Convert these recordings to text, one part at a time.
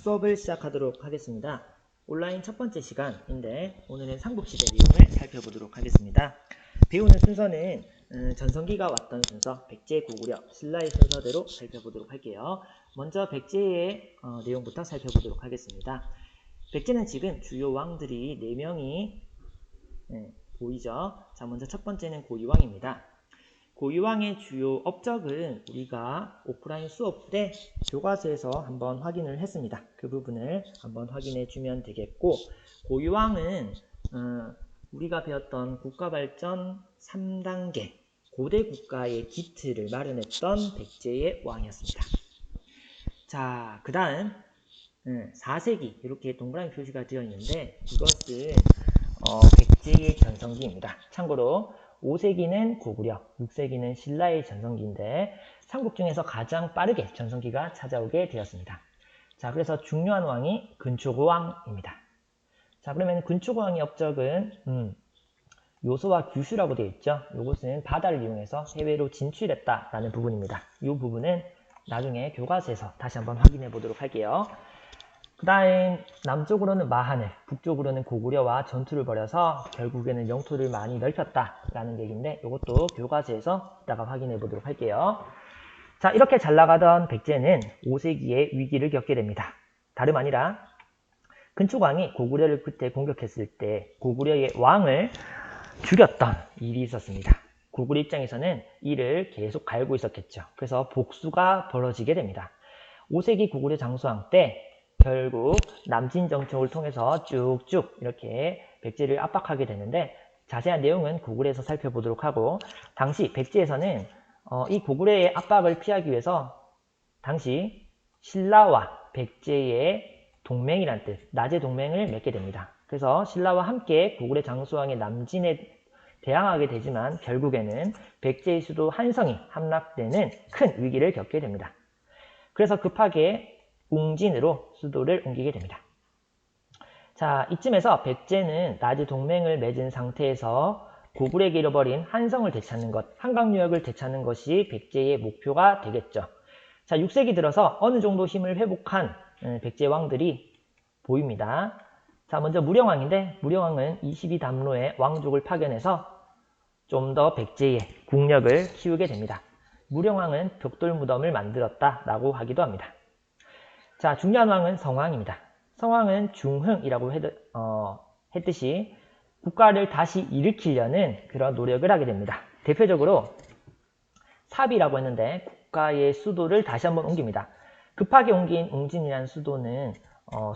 수업을 시작하도록 하겠습니다. 온라인 첫 번째 시간인데 오늘은 삼국시대 내용을 살펴보도록 하겠습니다. 배우는 순서는 전성기가 왔던 순서, 백제, 고구려, 신라의 순서대로 살펴보도록 할게요. 먼저 백제의 내용부터 살펴보도록 하겠습니다. 백제는 지금 주요 왕들이 4명이 보이죠. 자, 먼저 첫 번째는 고유왕입니다. 고유왕의 주요 업적은 우리가 오프라인 수업 때 교과서에서 한번 확인을 했습니다. 그 부분을 한번 확인해 주면 되겠고, 고유왕은 우리가 배웠던 국가발전 3단계 고대 국가의 기틀을 마련했던 백제의 왕이었습니다. 자, 그 다음 4세기 이렇게 동그라미 표시가 되어 있는데 이것은 백제의 전성기입니다. 참고로 5세기는 고구려, 6세기는 신라의 전성기인데 삼국 중에서 가장 빠르게 전성기가 찾아오게 되었습니다. 자, 그래서 중요한 왕이 근초고왕입니다. 자, 그러면 근초고왕의 업적은 요소와 규슈라고 되어 있죠. 이것은 바다를 이용해서 해외로 진출했다라는 부분입니다. 이 부분은 나중에 교과서에서 다시 한번 확인해 보도록 할게요. 그 다음 남쪽으로는 마하늘, 북쪽으로는 고구려와 전투를 벌여서 결국에는 영토를 많이 넓혔다라는 얘기인데 이것도 교과서에서 이따가 확인해 보도록 할게요. 자, 이렇게 잘 나가던 백제는 5세기에 위기를 겪게 됩니다. 다름 아니라 근초광이 고구려를 그때 공격했을 때 고구려의 왕을 죽였던 일이 있었습니다. 고구려 입장에서는 이를 계속 갈고 있었겠죠. 그래서 복수가 벌어지게 됩니다. 5세기 고구려 장수왕 때 결국 남진 정책을 통해서 쭉쭉 이렇게 백제를 압박하게 되는데 자세한 내용은 고구려에서 살펴보도록 하고, 당시 백제에서는 이 고구려의 압박을 피하기 위해서 당시 신라와 백제의 동맹이란 뜻, 나제 동맹을 맺게 됩니다. 그래서 신라와 함께 고구려 장수왕의 남진에 대항하게 되지만 결국에는 백제의 수도 한성이 함락되는 큰 위기를 겪게 됩니다. 그래서 급하게 웅진으로 수도를 옮기게 됩니다. 자, 이쯤에서 백제는 나제 동맹을 맺은 상태에서 고구려에게 잃어버린 한성을 되찾는 것, 한강유역을 되찾는 것이 백제의 목표가 되겠죠. 자, 6세기 들어서 어느 정도 힘을 회복한 백제 왕들이 보입니다. 자, 먼저 무령왕인데 무령왕은 22담로의 왕족을 파견해서 좀 더 백제의 국력을 키우게 됩니다. 무령왕은 벽돌무덤을 만들었다라고 하기도 합니다. 자, 중요한 왕은 성왕입니다. 성왕은 중흥이라고 했듯이 국가를 다시 일으키려는 그런 노력을 하게 됩니다. 대표적으로 삽이라고 했는데 국가의 수도를 다시 한번 옮깁니다. 급하게 옮긴 웅진이라는 수도는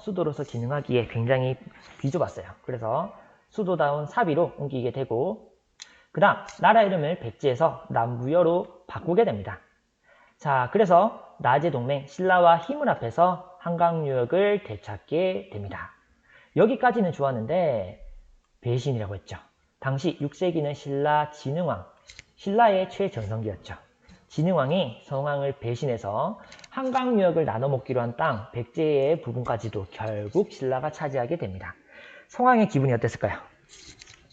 수도로서 기능하기에 굉장히 비좁았어요. 그래서 수도다운 삽이로 옮기게 되고, 그 다음 나라 이름을 백제에서 남부여로 바꾸게 됩니다. 자, 그래서 나제 동맹 신라와 힘을 합해서 한강유역을 되찾게 됩니다. 여기까지는 좋았는데 배신이라고 했죠. 당시 6세기는 신라 진흥왕, 신라의 최전성기였죠. 진흥왕이 성왕을 배신해서 한강유역을 나눠 먹기로 한 땅 백제의 부분까지도 결국 신라가 차지하게 됩니다. 성왕의 기분이 어땠을까요?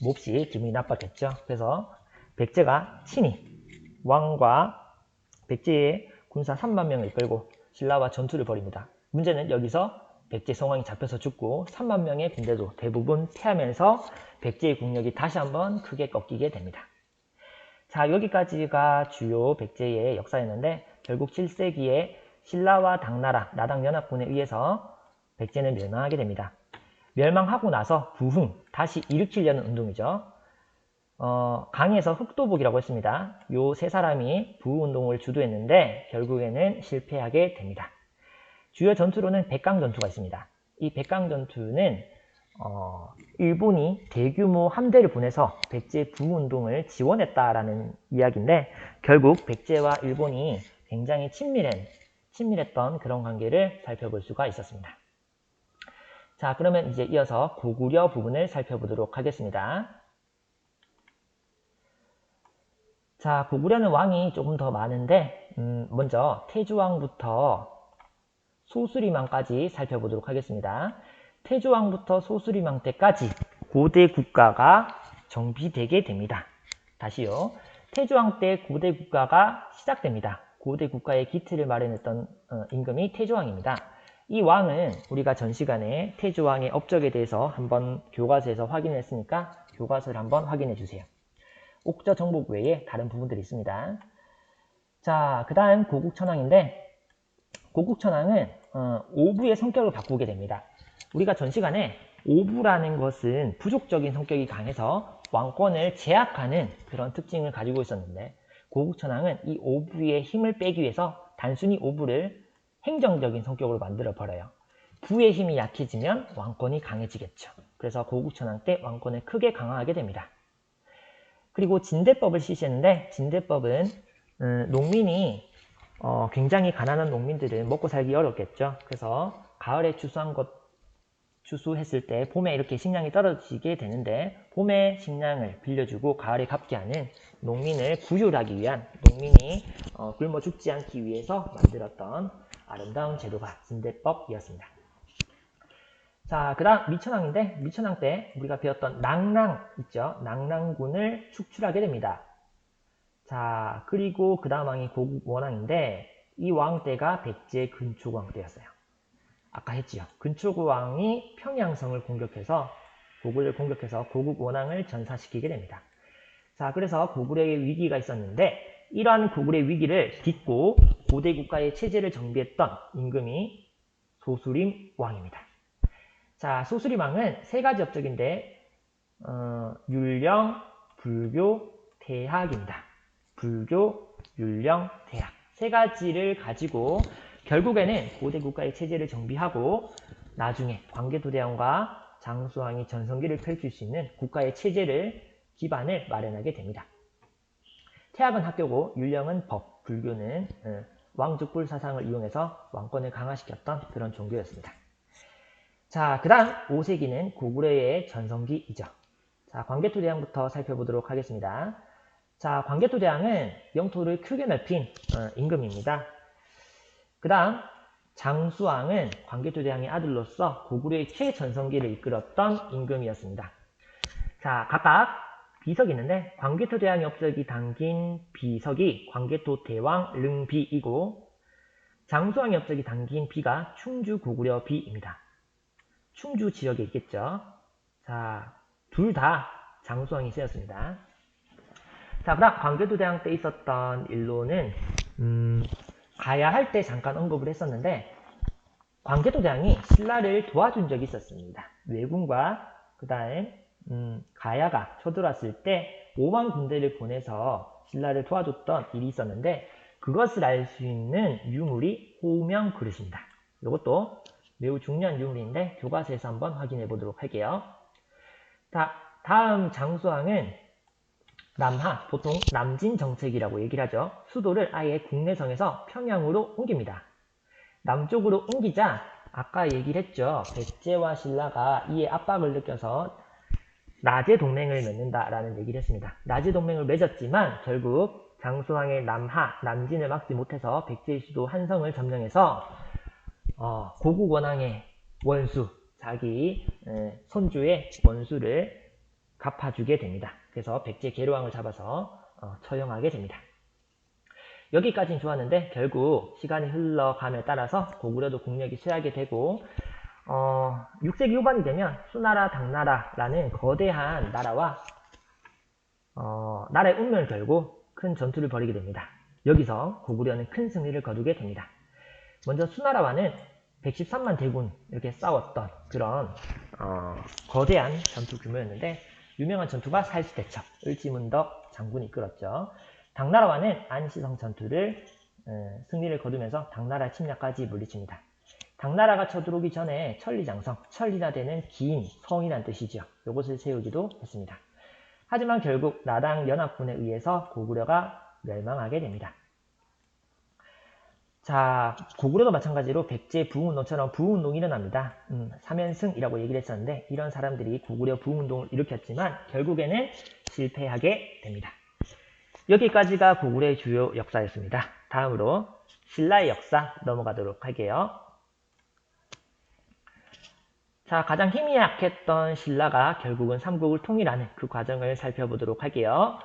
몹시 기분이 나빴겠죠. 그래서 백제가 친히 왕과 백제의 군사 3만 명을 이끌고 신라와 전투를 벌입니다. 문제는 여기서 백제 성왕이 잡혀서 죽고 3만 명의 군대도 대부분 패하면서 백제의 국력이 다시 한번 크게 꺾이게 됩니다. 자, 여기까지가 주요 백제의 역사였는데 결국 7세기에 신라와 당나라, 나당연합군에 의해서 백제는 멸망하게 됩니다. 멸망하고 나서 부흥, 다시 일으키려는 운동이죠. 강에서 흑도복이라고 했습니다. 요 세 사람이 부운동을 주도했는데 결국에는 실패하게 됩니다. 주요 전투로는 백강전투가 있습니다. 이 백강전투는 일본이 대규모 함대를 보내서 백제 부운동을 지원했다라는 이야기인데 결국 백제와 일본이 굉장히 친밀했던 그런 관계를 살펴볼 수가 있었습니다. 자, 그러면 이제 이어서 고구려 부분을 살펴보도록 하겠습니다. 자, 고구려는 왕이 조금 더 많은데 먼저 태조왕부터 소수리망까지 살펴보도록 하겠습니다. 태조왕부터 소수리망 때까지 고대 국가가 정비되게 됩니다. 다시요. 태조왕 때 고대 국가가 시작됩니다. 고대 국가의 기틀을 마련했던 임금이 태조왕입니다. 이 왕은 우리가 전 시간에 태조왕의 업적에 대해서 한번 교과서에서 확인했으니까 교과서를 한번 확인해 주세요. 옥저 정복 외에 다른 부분들이 있습니다. 자, 그 다음 고국천왕인데 고국천왕은 오부의 성격을 바꾸게 됩니다. 우리가 전 시간에 오부라는 것은 부족적인 성격이 강해서 왕권을 제약하는 그런 특징을 가지고 있었는데 고국천왕은 이 오부의 힘을 빼기 위해서 단순히 오부를 행정적인 성격으로 만들어 버려요. 부의 힘이 약해지면 왕권이 강해지겠죠. 그래서 고국천왕 때 왕권을 크게 강화하게 됩니다. 그리고 진대법을 실시했는데 진대법은 농민이 굉장히 가난한 농민들은 먹고 살기 어렵겠죠. 그래서 가을에 추수했을 때 봄에 이렇게 식량이 떨어지게 되는데 봄에 식량을 빌려주고 가을에 갚게 하는 농민을 구휼하기 위한 농민이 굶어 죽지 않기 위해서 만들었던 아름다운 제도가 진대법이었습니다. 자, 그 다음 미천왕인데 미천왕 때 우리가 배웠던 낭랑 있죠. 낭랑군을 축출하게 됩니다. 자, 그리고 그 다음 왕이 고국원왕인데 이 왕 때가 백제 근초고왕 때였어요. 아까 했지요. 근초고왕이 평양성을 공격해서 고구려를 공격해서 고국원왕을 전사시키게 됩니다. 자, 그래서 고구려의 위기가 있었는데 이러한 고구려의 위기를 딛고 고대 국가의 체제를 정비했던 임금이 소수림 왕입니다. 자, 소수림 왕은 세 가지 업적인데 율령, 불교, 대학입니다. 불교, 율령, 대학 세 가지를 가지고 결국에는 고대 국가의 체제를 정비하고 나중에 광개토대왕과 장수왕이 전성기를 펼칠 수 있는 국가의 체제를 기반을 마련하게 됩니다. 태학은 학교고 율령은 법, 불교는 왕족불 사상을 이용해서 왕권을 강화시켰던 그런 종교였습니다. 자, 그 다음 5세기는 고구려의 전성기이죠. 자, 광개토대왕부터 살펴보도록 하겠습니다. 자, 광개토대왕은 영토를 크게 넓힌 임금입니다. 그 다음 장수왕은 광개토대왕의 아들로서 고구려의 최전성기를 이끌었던 임금이었습니다. 자, 각각 비석이 있는데 광개토대왕의 업적이 담긴 비석이 광개토대왕 릉비이고 장수왕의 업적이 담긴 비가 충주고구려 비입니다. 충주 지역에 있겠죠. 자, 둘 다 장수왕이 쓰였습니다. 자, 그 다음 광개토대왕 때 있었던 일로는 가야 할 때 잠깐 언급을 했었는데 광개토대왕이 신라를 도와준 적이 있었습니다. 왜군과 그 다음 가야가 쳐들어왔을 때 5만 군대를 보내서 신라를 도와줬던 일이 있었는데 그것을 알 수 있는 유물이 호명 그릇입니다. 이것도 매우 중요한 유물인데 교과서에서 한번 확인해 보도록 할게요. 자, 다음 장수왕은 남하, 보통 남진 정책이라고 얘기를 하죠. 수도를 아예 국내성에서 평양으로 옮깁니다. 남쪽으로 옮기자 아까 얘기를 했죠. 백제와 신라가 이에 압박을 느껴서 나제 동맹을 맺는다라는 얘기를 했습니다. 나제 동맹을 맺었지만 결국 장수왕의 남하, 남진을 막지 못해서 백제의 수도 한성을 점령해서 고국원왕의 원수, 자기 손주의 원수를 갚아주게 됩니다. 그래서 백제 계류왕을 잡아서 처형하게 됩니다. 여기까지는 좋았는데 결국 시간이 흘러감에 따라서 고구려도 국력이 쇠하게 되고 6세기 후반이 되면 수나라, 당나라라는 거대한 나라와 나라의 운명을 걸고 큰 전투를 벌이게 됩니다. 여기서 고구려는 큰 승리를 거두게 됩니다. 먼저 수나라와는 113만 대군 이렇게 싸웠던 그런 거대한 전투 규모였는데 유명한 전투가 살수대첩, 을지문덕 장군이 이끌었죠. 당나라와는 안시성 전투를 승리를 거두면서 당나라 침략까지 물리칩니다. 당나라가 쳐들어오기 전에 천리장성, 천리나되는 긴 성이란 뜻이죠. 이것을 세우기도 했습니다. 하지만 결국 나당 연합군에 의해서 고구려가 멸망하게 됩니다. 자, 고구려도 마찬가지로 백제 부흥운동처럼 부흥운동이 일어납니다. 3연승이라고 얘기를 했었는데 이런 사람들이 고구려 부흥운동을 일으켰지만 결국에는 실패하게 됩니다. 여기까지가 고구려의 주요 역사였습니다. 다음으로 신라의 역사 넘어가도록 할게요. 자, 가장 힘이 약했던 신라가 결국은 삼국을 통일하는 그 과정을 살펴보도록 할게요.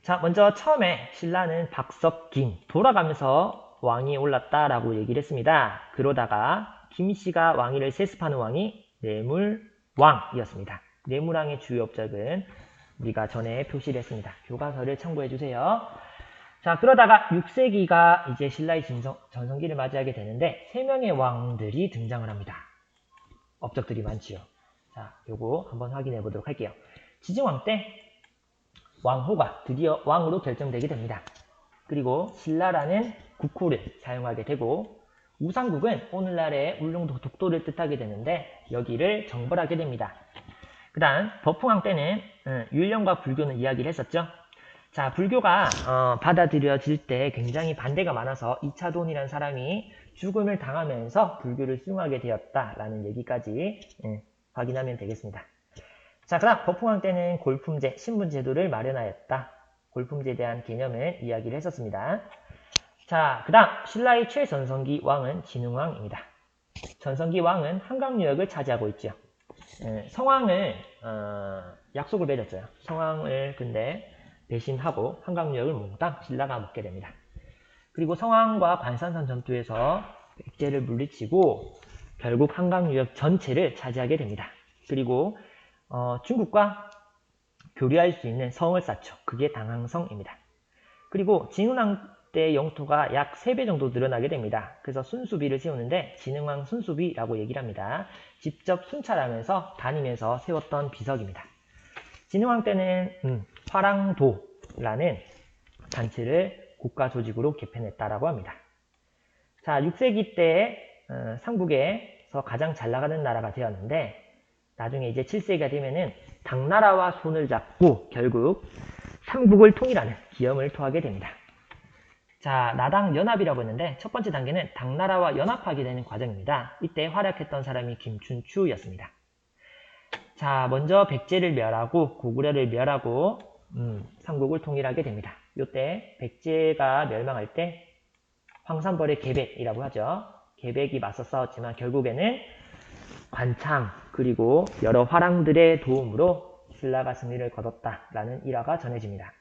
자, 먼저 처음에 신라는 박석긴 돌아가면서 왕이 올랐다라고 얘기를 했습니다. 그러다가 김씨가 왕위를 세습하는 왕이 뇌물왕이었습니다. 뇌물왕의 주요 업적은 우리가 전에 표시를 했습니다. 교과서를 참고해 주세요. 자, 그러다가 6세기가 이제 신라의 전성기를 맞이하게 되는데 3명의 왕들이 등장을 합니다. 업적들이 많지요. 자, 요거 한번 확인해 보도록 할게요. 지증왕 때 왕호가 드디어 왕으로 결정되게 됩니다. 그리고 신라라는 국호를 사용하게 되고 우상국은 오늘날의 울릉도 독도를 뜻하게 되는데 여기를 정벌하게 됩니다. 그 다음 버풍왕 때는 율령과 불교는 이야기를 했었죠. 자, 불교가 받아들여질 때 굉장히 반대가 많아서 이차돈이라는 사람이 죽음을 당하면서 불교를 수용하게 되었다라는 얘기까지 확인하면 되겠습니다. 자, 그 다음 버풍왕 때는 골품제, 신분제도를 마련하였다. 골품제에 대한 개념을 이야기를 했었습니다. 자, 그 다음 신라의 최전성기 왕은 진흥왕입니다. 전성기 왕은 한강유역을 차지하고 있죠. 성왕을 약속을 맺었어요. 성왕을 근데 배신하고 한강유역을 몽땅 신라가 먹게 됩니다. 그리고 성왕과 관산선 전투에서 백제를 물리치고 결국 한강유역 전체를 차지하게 됩니다. 그리고 중국과 교류할 수 있는 성을 쌓죠. 그게 당항성입니다. 그리고 진흥왕 때 영토가 약 3배 정도 늘어나게 됩니다. 그래서 순수비를 세우는데 진흥왕 순수비라고 얘기를 합니다. 직접 순찰하면서 다니면서 세웠던 비석입니다. 진흥왕 때는 화랑도라는 단체를 국가 조직으로 개편했다라고 합니다. 자, 6세기 때 삼국에서 가장 잘 나가는 나라가 되었는데 나중에 이제 7세기가 되면은 당나라와 손을 잡고 결국 삼국을 통일하는 기염을 토하게 됩니다. 자, 나당 연합이라고 했는데 첫 번째 단계는 당나라와 연합하게 되는 과정입니다. 이때 활약했던 사람이 김춘추였습니다. 자, 먼저 백제를 멸하고 고구려를 멸하고 삼국을 통일하게 됩니다. 이때 백제가 멸망할 때 황산벌의 계백이라고 하죠. 계백이 맞서 싸웠지만 결국에는 관창 그리고 여러 화랑들의 도움으로 신라가 승리를 거뒀다라는 일화가 전해집니다.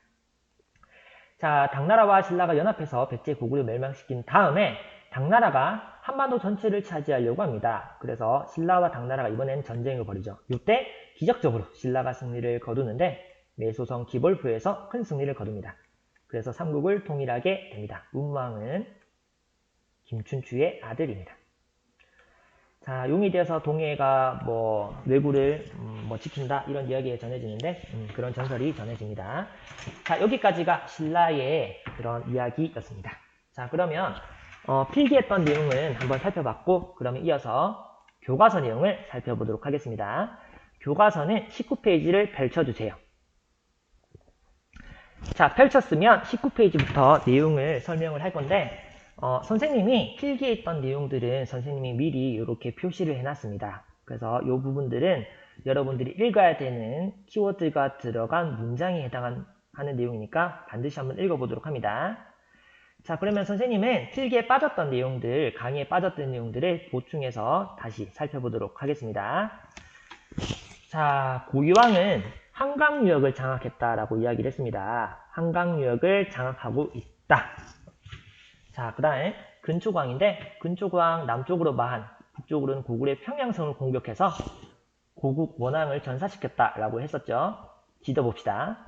자, 당나라와 신라가 연합해서 백제 고구려 멸망시킨 다음에 당나라가 한반도 전체를 차지하려고 합니다. 그래서 신라와 당나라가 이번엔 전쟁을 벌이죠. 이때 기적적으로 신라가 승리를 거두는데 매소성 기벌부에서 큰 승리를 거둡니다. 그래서 삼국을 통일하게 됩니다. 문왕은 김춘추의 아들입니다. 자, 용이 되어서 동해가 왜구를 지킨다 이런 이야기가 전해지는데 그런 전설이 전해집니다. 자, 여기까지가 신라의 그런 이야기였습니다. 자, 그러면 필기했던 내용을 한번 살펴봤고 그러면 이어서 교과서 내용을 살펴보도록 하겠습니다. 교과서는 19페이지를 펼쳐주세요. 자, 펼쳤으면 19페이지부터 내용을 설명을 할 건데 선생님이 필기에 있던 내용들은 선생님이 미리 이렇게 표시를 해놨습니다. 그래서 이 부분들은 여러분들이 읽어야 되는 키워드가 들어간 문장에 해당하는 내용이니까 반드시 한번 읽어보도록 합니다. 자, 그러면 선생님은 필기에 빠졌던 내용들, 강의에 빠졌던 내용들을 보충해서 다시 살펴보도록 하겠습니다. 자, 고유왕은 한강유역을 장악했다라고 이야기를 했습니다. 한강유역을 장악하고 있다. 자, 그 다음에 근초광인데 근초광 남쪽으로 마한, 북쪽으로는 고구려의 평양성을 공격해서 고국 원왕을 전사시켰다라고 했었죠. 지도봅시다.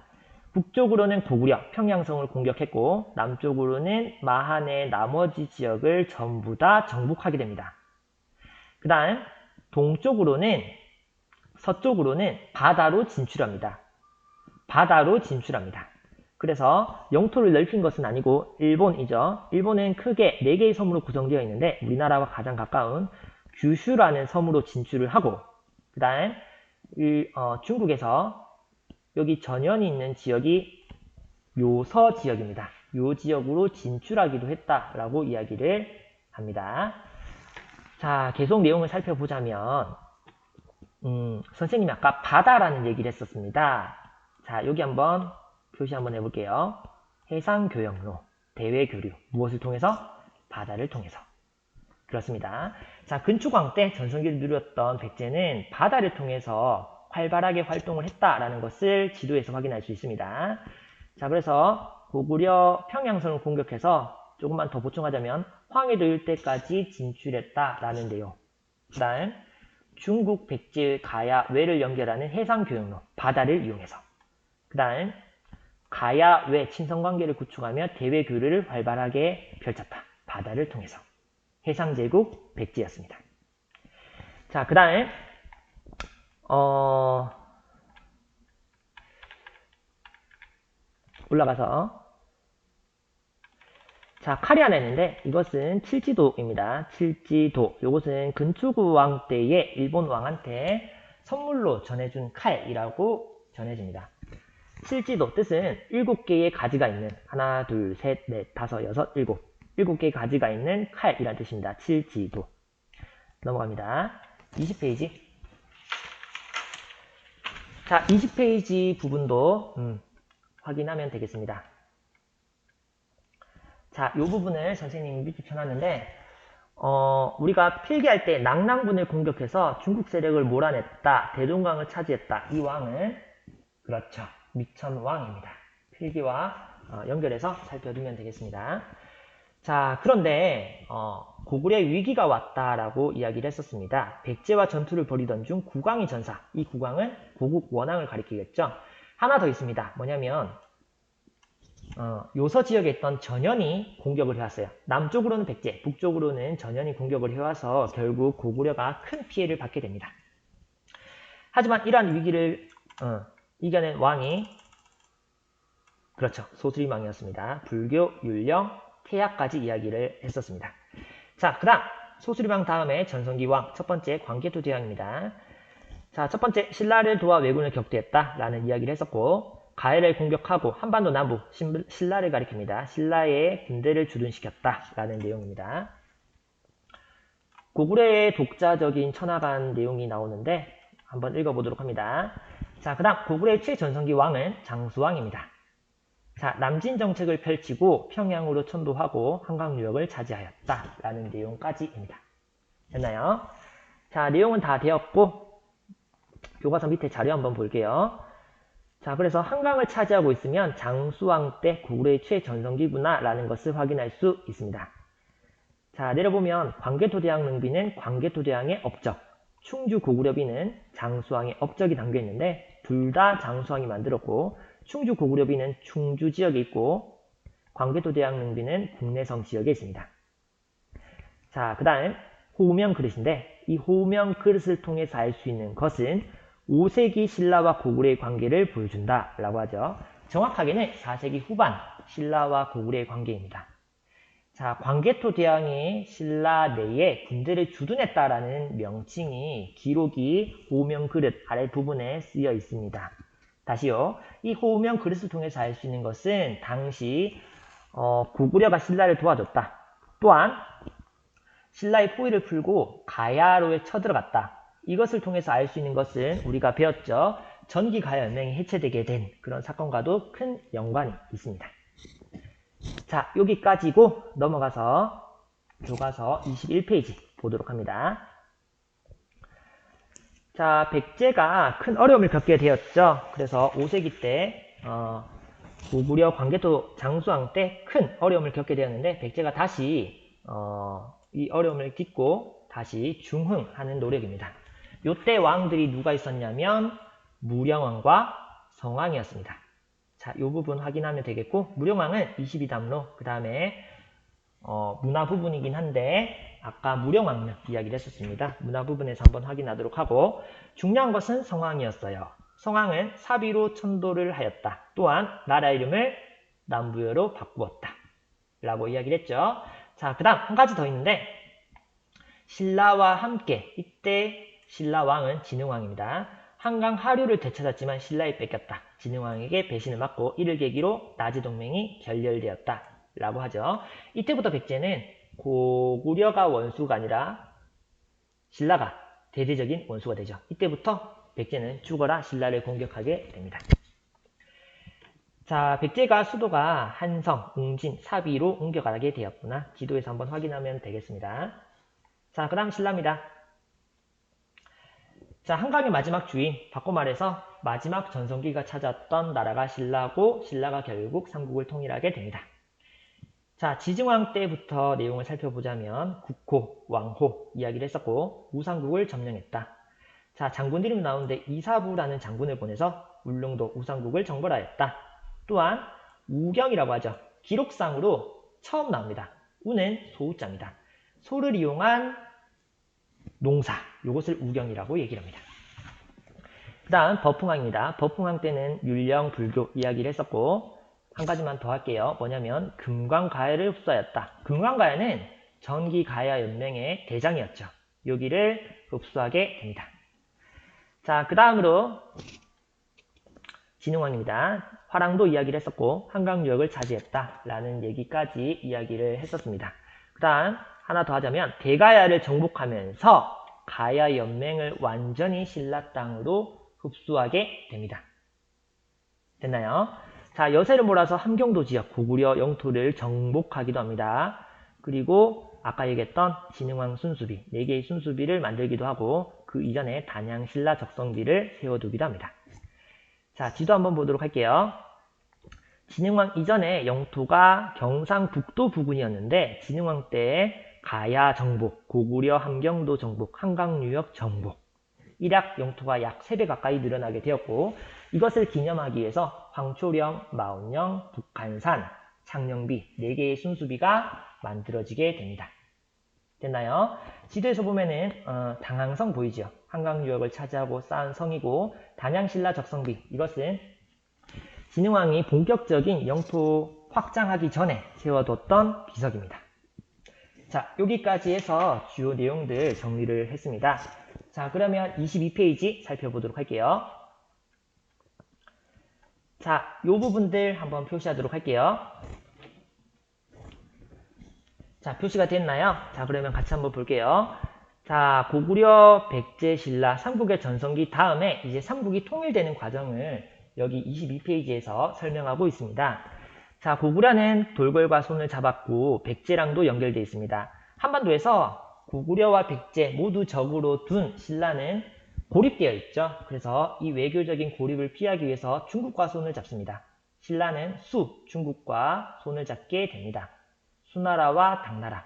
북쪽으로는 고구려 평양성을 공격했고 남쪽으로는 마한의 나머지 지역을 전부 다 정복하게 됩니다. 그 다음 서쪽으로는 바다로 진출합니다. 그래서 영토를 넓힌 것은 아니고 일본이죠. 일본은 크게 4개의 섬으로 구성되어 있는데 우리나라와 가장 가까운 규슈라는 섬으로 진출을 하고 그 다음 중국에서 여기 전현이 있는 지역이 요서 지역입니다. 요 지역으로 진출하기도 했다라고 이야기를 합니다. 자, 계속 내용을 살펴보자면 선생님이 아까 바다라는 얘기를 했었습니다. 자, 여기 한번 표시 한번 해볼게요. 해상교역로, 대외교류. 무엇을 통해서? 바다를 통해서. 그렇습니다. 자, 근초광 때 전성기를 누렸던 백제는 바다를 통해서 활발하게 활동을 했다라는 것을 지도에서 확인할 수 있습니다. 자, 그래서 고구려 평양성을 공격해서 조금만 더 보충하자면 황해도 일대까지 진출했다라는 내용. 그 다음 중국 백제 가야 외를 연결하는 해상교역로 바다를 이용해서, 그 다음 가야 외 친선관계를 구축하며 대외 교류를 활발하게 펼쳤다. 바다를 통해서. 해상제국 백제였습니다. 자, 그 다음 올라가서 자, 칼이 하나 있는데 이것은 칠지도입니다. 칠지도. 이것은 근초구 왕 때에 일본 왕한테 선물로 전해준 칼이라고 전해집니다. 칠지도 뜻은 7개의 가지가 있는, 하나, 둘, 셋, 넷, 다섯, 여섯, 일곱, 7개의 가지가 있는 칼이라는 뜻입니다. 칠지도. 넘어갑니다. 20페이지. 자, 20페이지 부분도 확인하면 되겠습니다. 자, 이 부분을 선생님이 밑에 펴놨는데 우리가 필기할 때 낭랑군을 공격해서 중국 세력을 몰아냈다, 대동강을 차지했다. 이 왕은 그렇죠, 미천왕입니다. 필기와 연결해서 살펴두면 되겠습니다. 자, 그런데 고구려의 위기가 왔다라고 이야기를 했었습니다. 백제와 전투를 벌이던 중 구광이 전사, 이 구광은 고국 원왕을 가리키겠죠. 하나 더 있습니다. 뭐냐면 요서 지역에 있던 전현이 공격을 해왔어요. 남쪽으로는 백제, 북쪽으로는 전현이 공격을 해와서 결국 고구려가 큰 피해를 받게 됩니다. 하지만 이러한 위기를 이겨낸 왕이 그렇죠, 소수림왕이었습니다. 불교, 율령, 태약까지 이야기를 했었습니다. 자, 그 다음 소수림왕 다음에 전성기왕, 첫 번째 광개토대왕입니다. 자, 첫 번째 신라를 도와 왜군을 격퇴했다 라는 이야기를 했었고, 가해를 공격하고 한반도 남부 신라를 가리킵니다. 신라의 군대를 주둔시켰다 라는 내용입니다. 고구려의 독자적인 천하간 내용이 나오는데 한번 읽어보도록 합니다. 자, 그 다음 고구려의 최전성기 왕은 장수왕입니다. 자, 남진 정책을 펼치고 평양으로 천도하고 한강 유역을 차지하였다 라는 내용까지입니다. 됐나요? 자, 내용은 다 되었고 교과서 밑에 자료 한번 볼게요. 자, 그래서 한강을 차지하고 있으면 장수왕 때 고구려의 최전성기구나 라는 것을 확인할 수 있습니다. 자, 내려보면 광개토대왕 능비는 광개토대왕의 업적, 충주 고구려비는 장수왕의 업적이 담겨있는데 둘 다 장수왕이 만들었고, 충주 고구려비는 충주 지역에 있고 광개토대왕 능비는 국내성 지역에 있습니다. 자, 그 다음 호명 그릇인데 이 호명 그릇을 통해서 알 수 있는 것은 5세기 신라와 고구려의 관계를 보여준다 라고 하죠. 정확하게는 4세기 후반 신라와 고구려의 관계입니다. 자, 광개토대왕이 신라 내에 군대를 주둔했다라는 명칭이 기록이 호명 그릇 아래 부분에 쓰여 있습니다. 다시요. 이 호명 그릇을 통해서 알 수 있는 것은 당시 고구려가 신라를 도와줬다. 또한 신라의 포위를 풀고 가야로에 쳐들어갔다. 이것을 통해서 알 수 있는 것은 우리가 배웠죠. 전기가야연맹이 해체되게 된 그런 사건과도 큰 연관이 있습니다. 자, 여기까지고 넘어가서 교과서 21페이지 보도록 합니다. 자, 백제가 큰 어려움을 겪게 되었죠. 그래서 5세기 때 고구려 광개토 장수왕 때 큰 어려움을 겪게 되었는데 백제가 다시 이 어려움을 딛고 다시 중흥하는 노력입니다. 요때 왕들이 누가 있었냐면 무령왕과 성왕이었습니다. 자, 요 부분 확인하면 되겠고, 무령왕은 22담로, 그 다음에 문화 부분이긴 한데 아까 무령왕릉 이야기를 했었습니다. 문화 부분에서 한번 확인하도록 하고, 중요한 것은 성왕이었어요. 성왕은 사비로 천도를 하였다. 또한 나라 이름을 남부여로 바꾸었다 라고 이야기를 했죠. 자, 그 다음 한 가지 더 있는데 신라와 함께 이때 신라왕은 진흥왕입니다. 한강 하류를 되찾았지만 신라에 뺏겼다. 진흥왕에게 배신을 맞고 이를 계기로 나지동맹이 결렬되었다 라고 하죠. 이때부터 백제는 고구려가 원수가 아니라 신라가 대대적인 원수가 되죠. 이때부터 백제는 죽어라 신라를 공격하게 됩니다. 자, 백제가 수도가 한성, 웅진, 사비로 옮겨가게 되었구나. 지도에서 한번 확인하면 되겠습니다. 자, 그 다음 신라입니다. 자, 한강의 마지막 주인, 바꿔 말해서 마지막 전성기가 찾았던 나라가 신라고 신라가 결국 삼국을 통일하게 됩니다. 자, 지증왕 때부터 내용을 살펴보자면 국호, 왕호 이야기를 했었고 우상국을 점령했다. 자, 장군 이름 나오는데 이사부라는 장군을 보내서 울릉도 우상국을 정벌하였다. 또한 우경이라고 하죠. 기록상으로 처음 나옵니다. 우는 소우자입니다. 소를 이용한 농사, 이것을 우경이라고 얘기를 합니다. 그 다음 버풍왕입니다. 버풍왕 때는 율령, 불교 이야기를 했었고 한 가지만 더 할게요. 뭐냐면 금광가야를 흡수하였다. 금광가야는 전기가야연맹의 대장이었죠. 여기를 흡수하게 됩니다. 자, 그 다음으로 진흥왕입니다. 화랑도 이야기를 했었고 한강 유역을 차지했다 라는 얘기까지 이야기를 했었습니다. 그 다음 하나 더 하자면 대가야를 정복하면서 가야연맹을 완전히 신라 땅으로 흡수하게 됩니다. 됐나요? 자, 여세를 몰아서 함경도 지역 고구려 영토를 정복하기도 합니다. 그리고 아까 얘기했던 진흥왕 순수비, 4개의 순수비를 만들기도 하고 그 이전에 단양 신라 적성비를 세워두기도 합니다. 자, 지도 한번 보도록 할게요. 진흥왕 이전에 영토가 경상북도 부근이었는데 진흥왕 때 가야 정복, 고구려 함경도 정복, 한강유역 정복, 일약 영토가 약 3배 가까이 늘어나게 되었고 이것을 기념하기 위해서 황초령, 마운령, 북한산, 창녕비 4개의 순수비가 만들어지게 됩니다. 됐나요? 지도에서 보면은 당항성 보이죠? 한강유역을 차지하고 쌓은 성이고 단양신라 적성비 이것은 진흥왕이 본격적인 영토 확장하기 전에 세워뒀던 비석입니다. 자, 여기까지 해서 주요 내용들 정리를 했습니다. 자, 그러면 22페이지 살펴보도록 할게요. 자, 이 부분들 한번 표시하도록 할게요. 자, 표시가 됐나요? 자, 그러면 같이 한번 볼게요. 자, 고구려, 백제, 신라, 삼국의 전성기 다음에 이제 삼국이 통일되는 과정을 여기 22페이지에서 설명하고 있습니다. 자, 고구려는 돌궐과 손을 잡았고 백제랑도 연결되어 있습니다. 한반도에서 고구려와 백제 모두 적으로 둔 신라는 고립되어 있죠. 그래서 이 외교적인 고립을 피하기 위해서 중국과 손을 잡습니다. 신라는 중국과 손을 잡게 됩니다. 수나라와 당나라.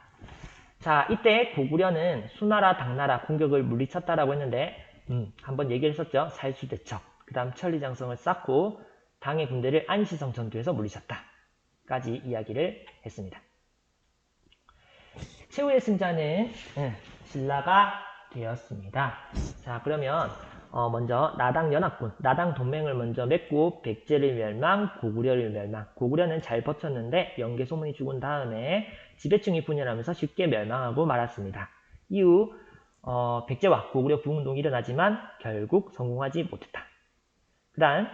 자, 이때 고구려는 수나라, 당나라 공격을 물리쳤다라고 했는데 한번 얘기를 했었죠. 살수대첩. 그 다음 천리장성을 쌓고 당의 군대를 안시성 전투에서 물리쳤다. 까지 이야기를 했습니다. 최후의 승자는 신라가 되었습니다. 자, 그러면 먼저 나당연합군, 나당동맹을 먼저 맺고 백제를 멸망, 고구려를 멸망. 고구려는 잘 버텼는데 영계소문이 죽은 다음에 지배층이 분열하면서 쉽게 멸망하고 말았습니다. 이후 백제와 고구려 부흥운동이 일어나지만 결국 성공하지 못했다. 그 다음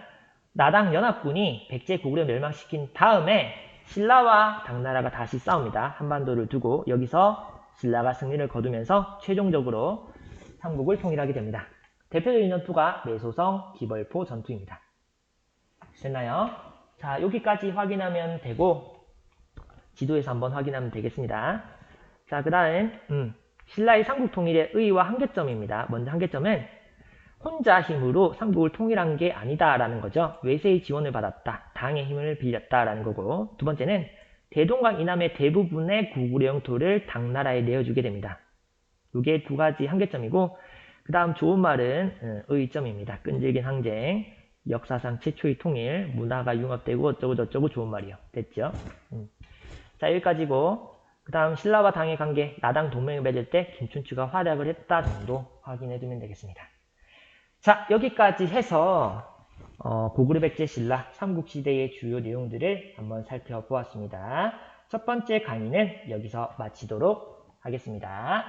나당연합군이 백제, 고구려 멸망시킨 다음에 신라와 당나라가 다시 싸웁니다. 한반도를 두고 여기서 신라가 승리를 거두면서 최종적으로 삼국을 통일하게 됩니다. 대표적인 전투가 매소성, 기벌포 전투입니다. 됐나요? 자, 여기까지 확인하면 되고 지도에서 한번 확인하면 되겠습니다. 자, 그 다음 신라의 삼국 통일의 의의와 한계점입니다. 먼저 한계점은 혼자 힘으로 삼국을 통일한 게 아니다라는 거죠. 외세의 지원을 받았다. 당의 힘을 빌렸다라는 거고, 두 번째는 대동강 이남의 대부분의 고구려 영토를 당나라에 내어주게 됩니다. 이게 두 가지 한계점이고, 그 다음 좋은 말은 의의점입니다. 끈질긴 항쟁, 역사상 최초의 통일, 문화가 융합되고 어쩌고 저쩌고 좋은 말이요. 됐죠? 자, 여기까지고, 그 다음 신라와 당의 관계, 나당 동맹을 맺을 때 김춘추가 활약을 했다 정도 확인해두면 되겠습니다. 자, 여기까지 해서 고구려, 백제, 신라, 삼국시대의 주요 내용들을 한번 살펴보았습니다. 첫 번째 강의는 여기서 마치도록 하겠습니다.